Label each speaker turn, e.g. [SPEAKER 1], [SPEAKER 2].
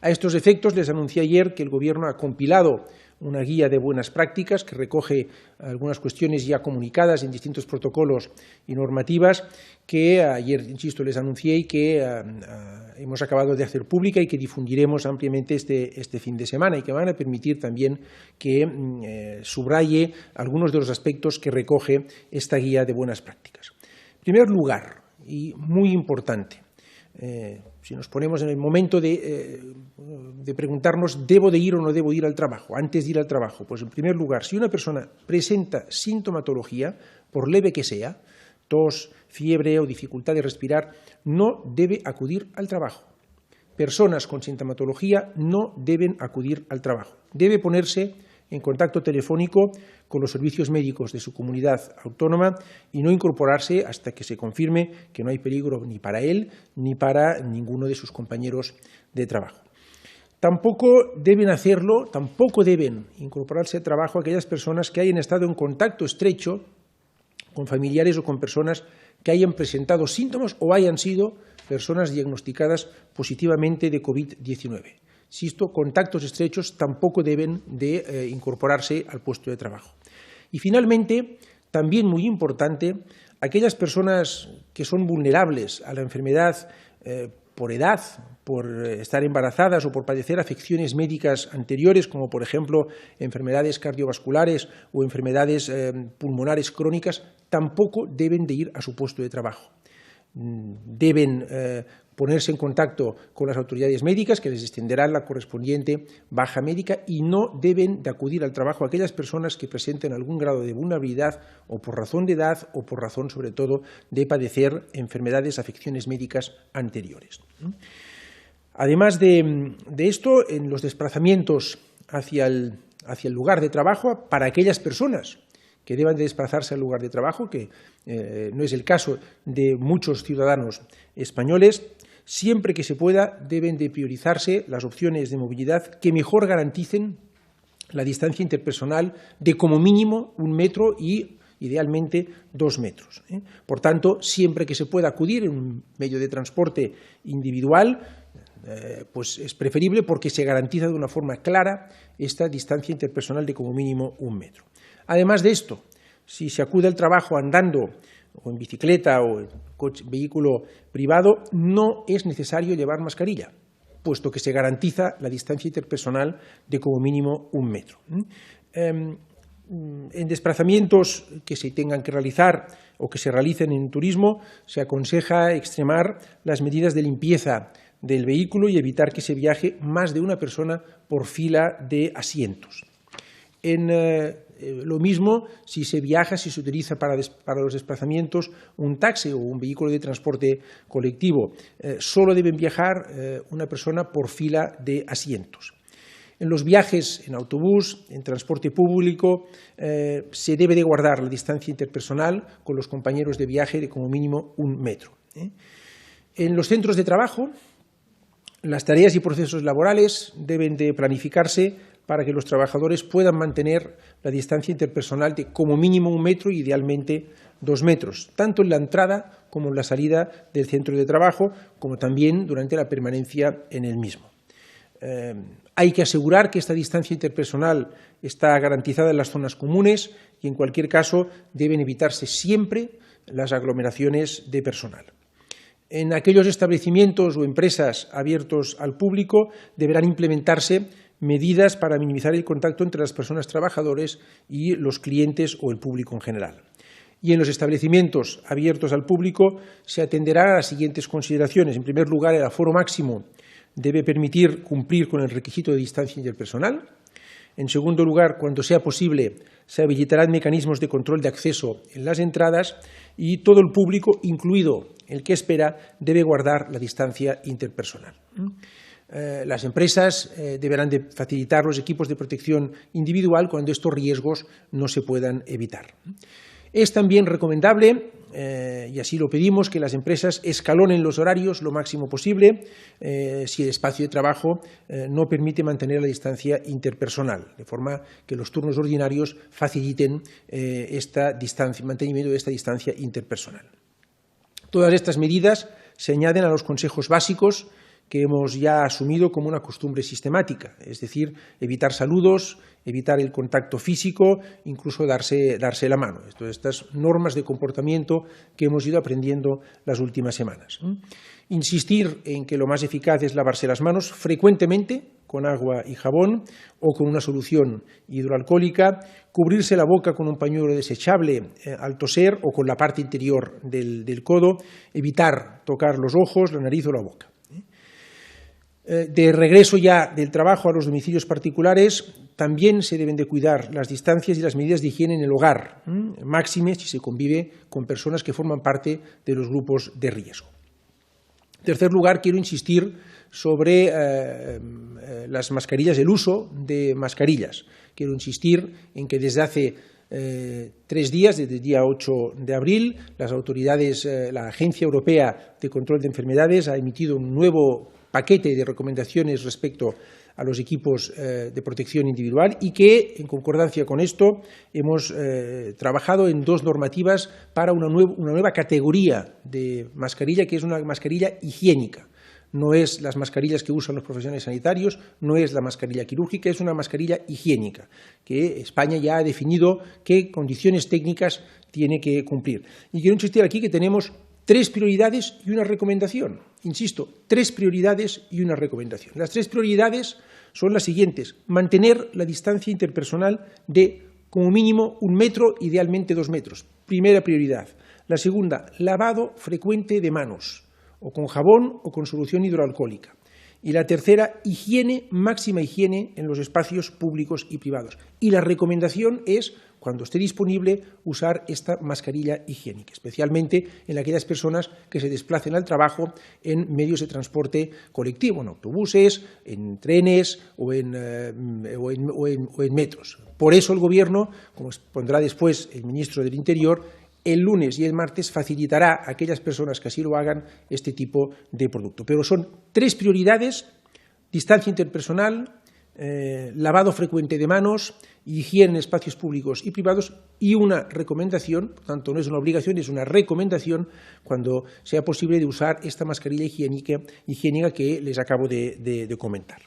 [SPEAKER 1] A estos efectos, les anuncié ayer que el Gobierno ha compilado una guía de buenas prácticas que recoge algunas cuestiones ya comunicadas en distintos protocolos y normativas que ayer, insisto, les anuncié y que hemos acabado de hacer pública y que difundiremos ampliamente este fin de semana y que van a permitir también que subraye algunos de los aspectos que recoge esta guía de buenas prácticas. En primer lugar, y muy importante, si nos ponemos en el momento de preguntarnos ¿debo de ir o no debo ir al trabajo? Antes de ir al trabajo, pues en primer lugar, si una persona presenta sintomatología, por leve que sea, tos, fiebre o dificultad de respirar, no debe acudir al trabajo. Personas con sintomatología no deben acudir al trabajo. Debe ponerse en contacto telefónico con los servicios médicos de su comunidad autónoma y no incorporarse hasta que se confirme que no hay peligro ni para él ni para ninguno de sus compañeros de trabajo. Tampoco deben incorporarse al trabajo aquellas personas que hayan estado en contacto estrecho con familiares o con personas que hayan presentado síntomas o hayan sido personas diagnosticadas positivamente de COVID-19. Insisto, contactos estrechos tampoco deben de incorporarse al puesto de trabajo. Y finalmente, también muy importante, aquellas personas que son vulnerables a la enfermedad por edad, por estar embarazadas o por padecer afecciones médicas anteriores, como por ejemplo enfermedades cardiovasculares o enfermedades pulmonares crónicas, tampoco deben de ir a su puesto de trabajo. Deben ponerse en contacto con las autoridades médicas que les extenderán la correspondiente baja médica y no deben de acudir al trabajo aquellas personas que presenten algún grado de vulnerabilidad o por razón de edad o por razón sobre todo de padecer enfermedades, afecciones médicas anteriores. Además de esto, en los desplazamientos hacia el lugar de trabajo, para aquellas personas que deban de desplazarse al lugar de trabajo, que no es el caso de muchos ciudadanos españoles, siempre que se pueda deben de priorizarse las opciones de movilidad que mejor garanticen la distancia interpersonal de como mínimo 1 metro y idealmente 2 metros. Por tanto, siempre que se pueda acudir en un medio de transporte individual, pues es preferible porque se garantiza de una forma clara esta distancia interpersonal de como mínimo 1 metro. Además de esto, si se acude al trabajo andando o en bicicleta o en vehículo privado, no es necesario llevar mascarilla, puesto que se garantiza la distancia interpersonal de como mínimo 1 metro. En desplazamientos que se tengan que realizar o que se realicen en turismo, se aconseja extremar las medidas de limpieza del vehículo y evitar que se viaje más de una persona por fila de asientos. Lo mismo si se viaja, si se utiliza para los desplazamientos un taxi o un vehículo de transporte colectivo. Solo deben viajar una persona por fila de asientos. En los viajes en autobús, en transporte público, se debe de guardar la distancia interpersonal con los compañeros de viaje de como mínimo 1 metro. En los centros de trabajo, las tareas y procesos laborales deben de planificarse para que los trabajadores puedan mantener la distancia interpersonal de como mínimo 1 metro y idealmente 2 metros, tanto en la entrada como en la salida del centro de trabajo, como también durante la permanencia en el mismo. Hay que asegurar que esta distancia interpersonal está garantizada en las zonas comunes y, en cualquier caso, deben evitarse siempre las aglomeraciones de personal. En aquellos establecimientos o empresas abiertos al público deberán implementarse medidas para minimizar el contacto entre las personas trabajadoras y los clientes o el público en general. Y en los establecimientos abiertos al público se atenderá a las siguientes consideraciones. En primer lugar, el aforo máximo debe permitir cumplir con el requisito de distancia interpersonal. En segundo lugar, cuando sea posible, se habilitarán mecanismos de control de acceso en las entradas y todo el público, incluido el que espera, debe guardar la distancia interpersonal. Las empresas deberán de facilitar los equipos de protección individual cuando estos riesgos no se puedan evitar. Es también recomendable, y así lo pedimos, que las empresas escalonen los horarios lo máximo posible si el espacio de trabajo no permite mantener la distancia interpersonal, de forma que los turnos ordinarios faciliten mantenimiento de esta distancia interpersonal. Todas estas medidas se añaden a los consejos básicos que hemos ya asumido como una costumbre sistemática, es decir, evitar saludos, evitar el contacto físico, incluso darse la mano. Estas normas de comportamiento que hemos ido aprendiendo las últimas semanas. Insistir en que lo más eficaz es lavarse las manos frecuentemente con agua y jabón o con una solución hidroalcohólica, cubrirse la boca con un pañuelo desechable al toser o con la parte interior del codo, evitar tocar los ojos, la nariz o la boca. De regreso ya del trabajo a los domicilios particulares, también se deben de cuidar las distancias y las medidas de higiene en el hogar, máxime si se convive con personas que forman parte de los grupos de riesgo. En tercer lugar, quiero insistir sobre las mascarillas, el uso de mascarillas. Quiero insistir en que desde hace 3 días, desde el día 8 de abril, las autoridades, la Agencia Europea de Control de Enfermedades ha emitido un nuevo paquete de recomendaciones respecto a los equipos de protección individual y que, en concordancia con esto, hemos trabajado en 2 normativas para una nueva categoría de mascarilla, que es una mascarilla higiénica. No es las mascarillas que usan los profesionales sanitarios, no es la mascarilla quirúrgica, es una mascarilla higiénica, que España ya ha definido qué condiciones técnicas tiene que cumplir. Y quiero insistir aquí que tenemos 3 prioridades y una recomendación. Insisto, 3 prioridades y una recomendación. Las 3 prioridades son las siguientes: mantener la distancia interpersonal de como mínimo 1 metro, idealmente 2 metros. Primera prioridad. La segunda, lavado frecuente de manos, o con jabón o con solución hidroalcohólica. Y la tercera, higiene, máxima higiene en los espacios públicos y privados. Y la recomendación es, cuando esté disponible, usar esta mascarilla higiénica, especialmente en aquellas personas que se desplacen al trabajo en medios de transporte colectivo, en autobuses, en trenes o en metros. Por eso el Gobierno, como expondrá después el ministro del Interior, el lunes y el martes facilitará a aquellas personas que así lo hagan este tipo de producto. Pero son 3 prioridades: distancia interpersonal, lavado frecuente de manos, higiene en espacios públicos y privados, y una recomendación, por tanto no es una obligación, es una recomendación, cuando sea posible, de usar esta mascarilla higiénica que les acabo de comentar.